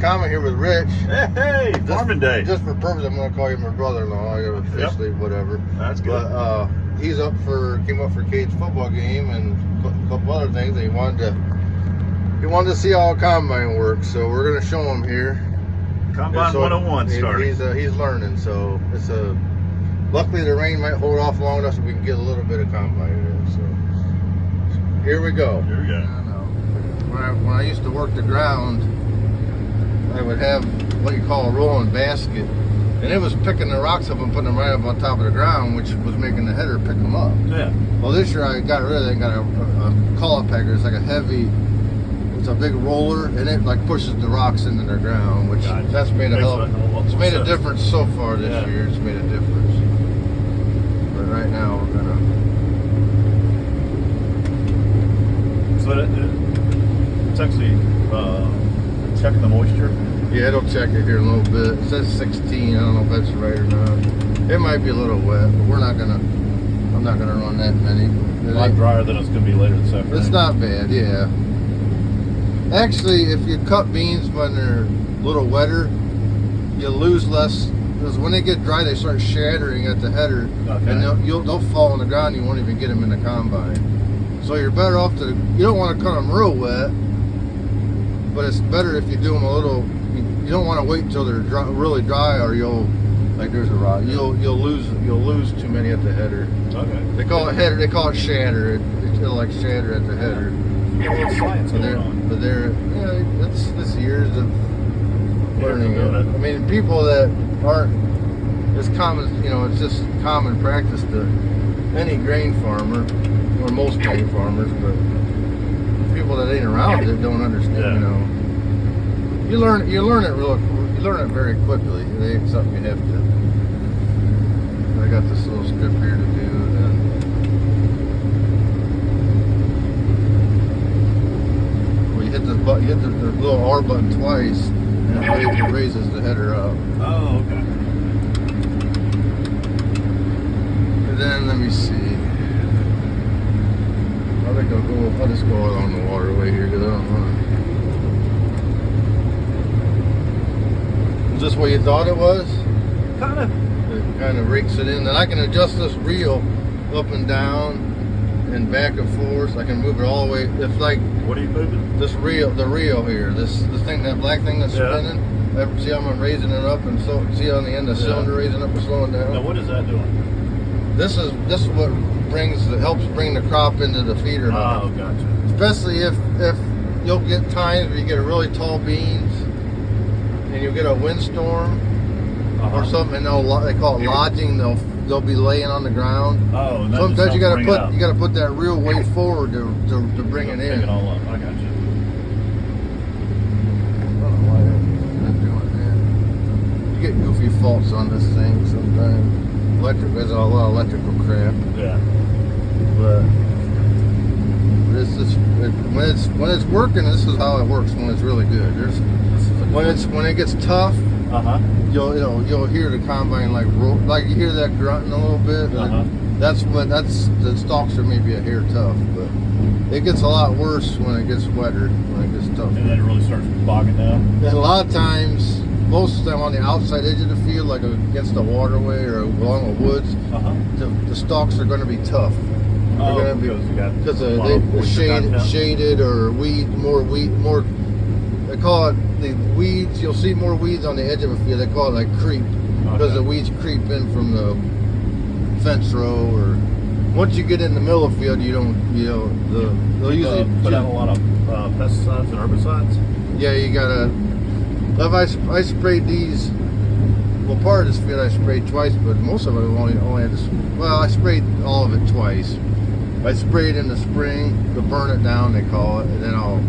comment here with Rich. Hey, farming day. Just for purpose, I'm going to call you my brother-in-law. I got officially whatever. That's good. But he's came up for Cade's football game and a couple other things. And he wanted to see how a combine works, so we're going to show him here. Combine 101 starting. He's learning, so it's luckily the rain might hold off long enough so we can get a little bit of combine in. So here we go. Here we go. When I used to work the ground, I would have what you call a rolling basket, and it was picking the rocks up and putting them right up on top of the ground, which was making the header pick them up. Yeah. Well, this year I got rid of it and got a call-up packer. It's like a heavy, it's a big roller, and it like pushes the rocks into the ground, which that's made a hell. It's made a difference so far this year. It's made a difference. But right now we're gonna. So it's actually checking the moisture. Yeah, it'll check it here in a little bit. It says 16. I don't know if that's right or not. It might be a little wet, but I'm not gonna run that many. A lot drier than it's gonna be later this afternoon. It's not bad, yeah. Actually, if you cut beans when they're a little wetter, you lose less, because when they get dry, they start shattering at the header, and they'll fall on the ground. You won't even get them in the combine. So you're better off you don't want to cut them real wet, but it's better if you do them a little. You don't want to wait until they're really dry, or there's a rock. You'll lose too many at the header. Okay. They call it header. They call it shatter. It'll like shatter at the header. But it's years of learning it. I mean, people that aren't as common, it's just common practice to any grain farmer, or most grain farmers, but people that ain't around it don't understand. You learn it very quickly. It ain't something you have to. I got this little strip here to do, and then you hit this button, you hit the little R button twice, and it raises the header up. Oh, okay. And then let me see. I think I'll just go along the waterway here because I don't want to. Is this what you thought it was? Kind of. It kind of rakes it in. Then I can adjust this reel up and down and back and forth. I can move it all the way. If like, what are you moving? The reel here. This thing, that black thing that's spinning. See how I'm raising it up, and so see on the end of the cylinder raising up and slowing down. Now what is that doing? This is what helps bring the crop into the feeder. Oh, gotcha. Especially if you'll get times where you get really tall beans and you'll get a windstorm or something, and they call it lodging. They'll be laying on the ground. Oh, and sometimes you gotta put that reel way forward to bring it in. Pick it all up. I got you. I don't know why they're doing that. You get goofy faults on this thing sometimes. There's a lot of electrical crap. Yeah. But when it's working, this is how it works when it's really good. When it gets tough, you'll hear the combine like you hear that grunting a little bit. That's the stalks are maybe a hair tough, but it gets a lot worse when it gets wetter, when it gets tough. And then it really starts bogging down. And a lot of times, most of them on the outside edge of the field, like against the waterway or along the woods, the stalks are going to be tough. Because they're shaded or more. They call it the weeds. You'll see more weeds on the edge of a field. They call it like creep, because the weeds creep in from the fence row. Or once you get in the middle of the field, they'll usually put out a lot of pesticides and herbicides. Yeah, you gotta. I sprayed these. Well, part of this field I sprayed twice, but most of it only had to. Well, I sprayed all of it twice. I sprayed in the spring to burn it down, they call it, and then I'll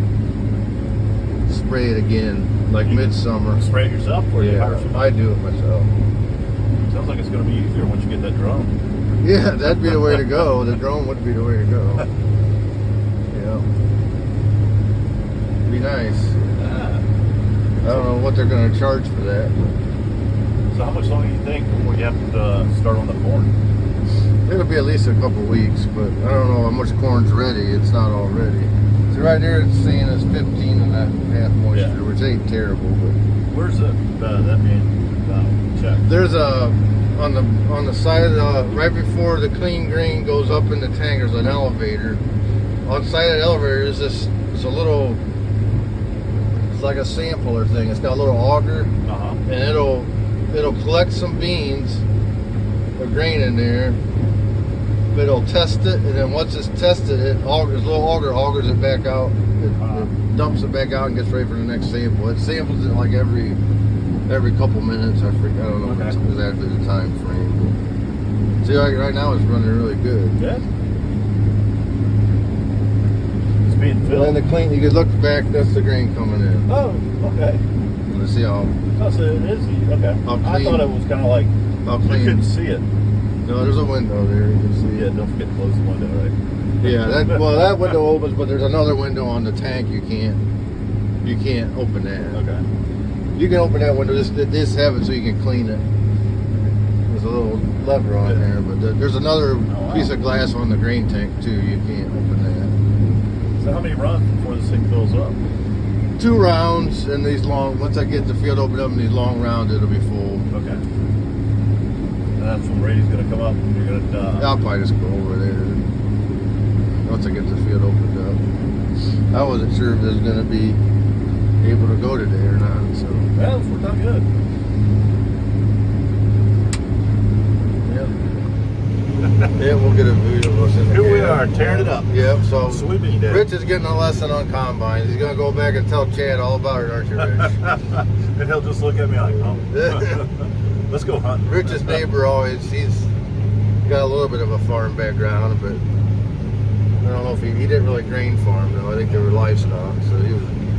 spray it again, like midsummer. Spray it yourself, or you hire somebody? I do it myself. Sounds like it's going to be easier once you get that drone. Yeah, that'd be the way to go. The drone would be the way to go. Yeah, be nice. I don't know what they're going to charge for that. So how much longer do you think before you have to start on the corn? It'll be at least a couple weeks, but I don't know how much corn's ready. It's not all ready. right there it's saying it's 15 and a half moisture, Yeah. which ain't terrible, but Where's that being checked? there's a on the side of the right before the clean grain goes up in the tank. There's an elevator. On the side of the elevator is this. It's a little. It's like a sampler thing. It's got a little auger, and it'll collect some beans or grain in there. It'll test it, and then once it's tested, it augers. Little auger augers it back out. It dumps it back out and gets ready for the next sample. It samples it like every couple minutes. I don't know exactly the time frame. But see, like right now it's running really good. Yeah. It's being filled. And then the clean, you could look back. That's the grain coming in. Oh, okay. Let's see how. Oh, so it is. Okay. I thought it was kind of like How you clean. couldn't see it. No, there's a window there. You can see. Yeah, don't forget to close the window, right? Yeah, that window opens, but there's another window on the tank. You can't open that. Okay. You can open that window. Just have it so you can clean it. There's a little lever on there, but there's another piece of glass on the grain tank too. You can't open that. So how many runs before this thing fills up? 2 rounds and these long. Once I get the field opened up in these long rounds, it'll be full. Okay. And that's when Brady's going to come up and you're going to. I'll probably just go over there once I get the field opened up. I wasn't sure if it was going to be able to go today or not. So Well, it's worked out good. yeah, we'll get a video of us in the Here we cab. are, tearing it up. Yep. So Soybean day. Rich is getting a lesson on combines. He's going to go back and tell Chad all about it, aren't you, Rich? And he'll just look at me like, oh. Let's go hunting. Rich's neighbor he's got a little bit of a farm background, but I don't know if he didn't really grain farm though. I think they were livestock, so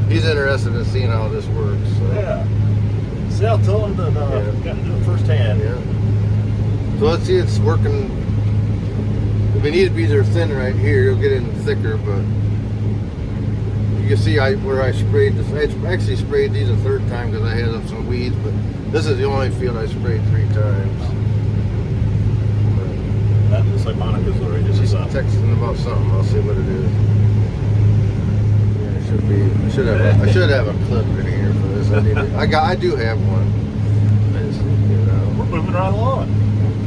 he's interested in seeing how this works. So. Yeah. See, I'll tell him that got to do it firsthand. Yeah. So let's see, it's working. I mean, these bees are thin right here. You'll get in thicker, but you can see where I sprayed this. I actually sprayed these a 3rd time because I had some weeds, but this is the only field I sprayed 3 times. That looks like Monica's already just She's texting about something. I'll see what it is. Yeah, it should be. I should have a clip in here for this. I do have one. We're moving right along.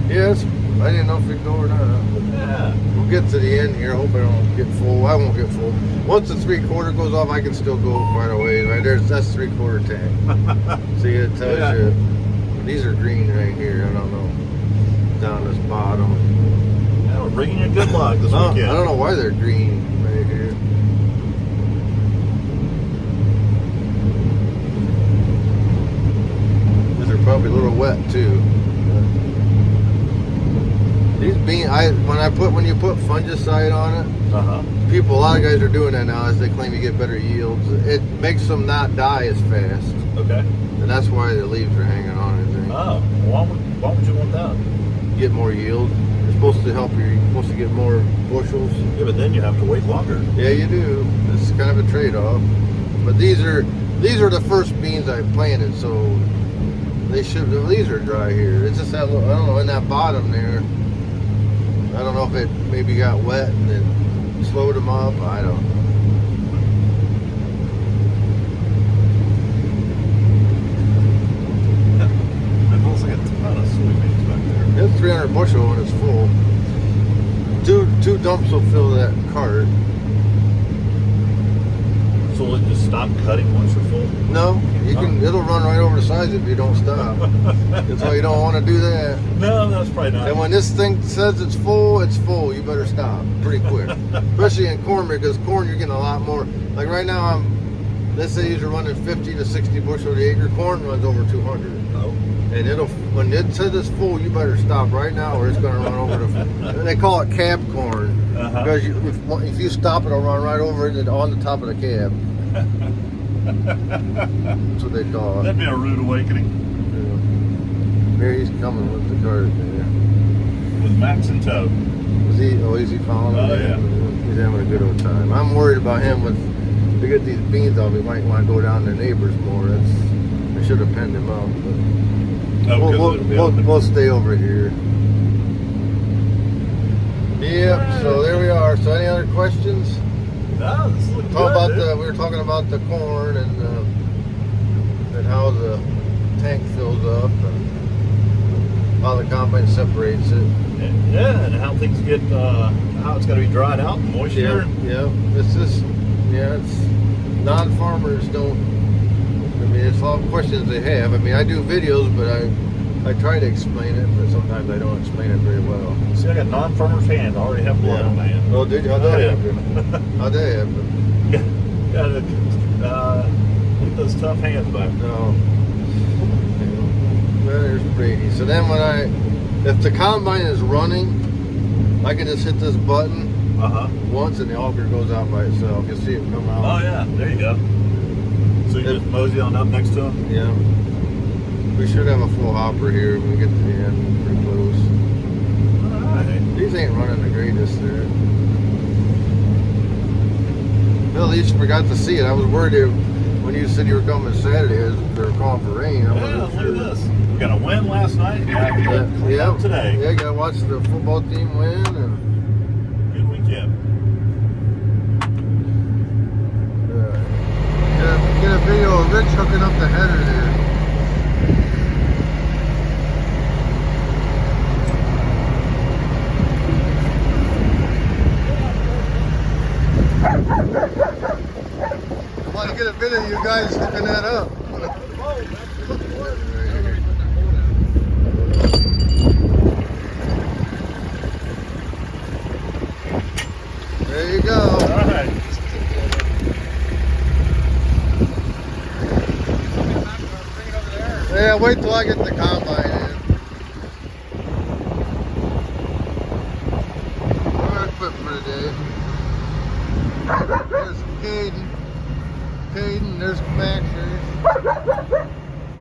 Yes, I didn't know if we go or not. Yeah. We'll get to the end here. Hope I don't get full. I won't get full. Once the 3/4 goes off, I can still go quite a ways. Right that's 3/4 tank. See, it tells you. These are green right here. I don't know. Down this bottom. Yeah, we're bringing you good luck this I weekend. don't know why they're green right here. These are probably a little wet too. These beans, when you put fungicide on it, a lot of guys are doing that now as they claim you get better yields. It makes them not die as fast, Okay. and that's why the leaves are hanging on it. Oh, why would you want that? Get more yield. It's supposed to help you. You're supposed to get more bushels. Yeah, but then you have to wait longer. Yeah, you do. It's kind of a trade-off. But these are the first beans I planted, so these are dry here. It's just that little, I don't know, in that bottom there. I don't know if it maybe got wet and it slowed them up. I don't know. It looks like a ton of soybeans back there. It's 300 bushel when it's full. Two dumps will fill that cart. So will it just stop cutting once you're full? No, it'll run right over the sides if you don't stop. That's why you don't want to do that. No, that's probably not. And when this thing says it's full, you better stop pretty quick. Especially in corn, because corn you're getting a lot more. Like right now let's say these are running 50 to 60 bushel the acre. Corn runs over 200. Oh. And when it says it's full, you better stop right now or it's going to run over and they call it cab corn. Because if you stop, it'll run right over it on the top of the cab. That's what they call it. That'd be a rude awakening. Yeah. There he's coming with the cart there. With Max in tow. Is he following? Oh, yeah. He's having a good old time. I'm worried about him to get these beans off. He might want to go down to neighbors more. I should have penned him out. But we'll stay over here. Yep. So there we are. So any other questions? No, this is looking Talk good, about dude. we were talking about the corn and how the tank fills up and how the combine separates it. Yeah, and how things get, how it's got to be dried out and moisture. Yeah. It's just, it's non-farmers don't. I mean, it's all questions they have. I mean, I do videos, but I try to explain it, but sometimes I don't explain it very well. See, I got non-farmer's hands. I already have blood on my hand. Oh, did you? How'd that happen? How'd that happen? Gotta get those tough hands back. No. Well, there's Brady. So then if the combine is running, I can just hit this button once and the auger goes out by itself. You'll see it come out. Oh yeah, there you go. So you just mosey on up next to him? Yeah. We should have a full hopper here when we get to the end. Pretty close. Alright. These ain't running the greatest there. Well, at least forgot to see it. I was worried when you said you were coming Saturday, they were calling for rain. I Yeah, wasn't look sure. at this. We got a win last night. Yeah. Today. Yeah, gotta watch the football team win and Good weekend. get a video of Rich hooking up the header there. I want to get a video of you guys hooking that up. There you go. All right. Yeah, wait till I get the combine in. We're equipped for the day. There's Caden. There's Baxter.